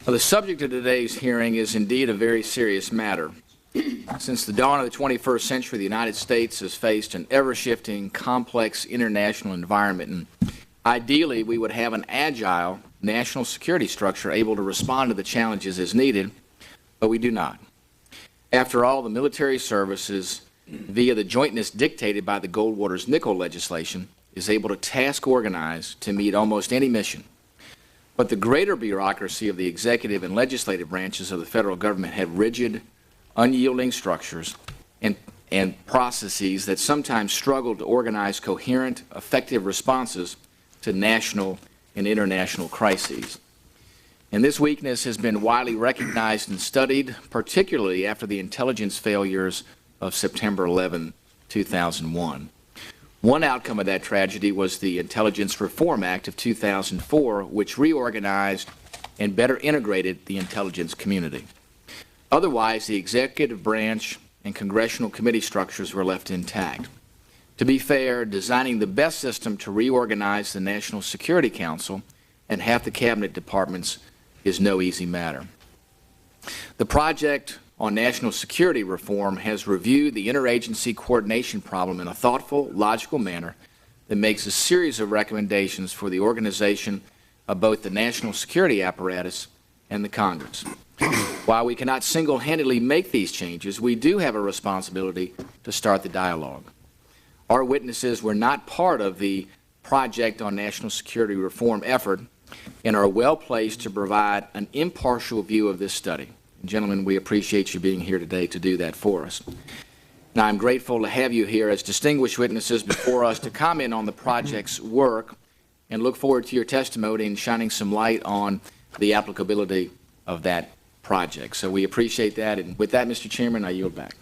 Well, the subject of today's hearing is indeed a very serious matter. Since the dawn of the 21st century, the United States has faced an ever-shifting, complex international environment, and ideally we would have an agile national security structure able to respond to the challenges as needed, but we do not. After all, the military services, via the jointness dictated by the Goldwater's-Nichols legislation, is able to task organize to meet almost any mission. But the greater bureaucracy of the executive and legislative branches of the federal government have rigid, unyielding structures and processes that sometimes struggle to organize coherent, effective responses to national and international crises. And this weakness has been widely recognized and studied, particularly after the intelligence failures of September 11, 2001. One outcome of that tragedy was the Intelligence Reform Act of 2004, which reorganized and better integrated the intelligence community. Otherwise, the executive branch and congressional committee structures were left intact. To be fair, designing the best system to reorganize the National Security Council and half the cabinet departments is no easy matter. The project on national security reform has reviewed the interagency coordination problem in a thoughtful, logical manner that makes a series of recommendations for the organization of both the national security apparatus and the Congress. While we cannot single-handedly make these changes, we do have a responsibility to start the dialogue. Our witnesses were not part of the project on national security reform effort and are well placed to provide an impartial view of this study. Gentlemen, we appreciate you being here today to do that for us. Now, I'm grateful to have you here as distinguished witnesses before us to comment on the project's work and look forward to your testimony and shining some light on the applicability of that project. So we appreciate that. And with that, Mr. Chairman, I yield back.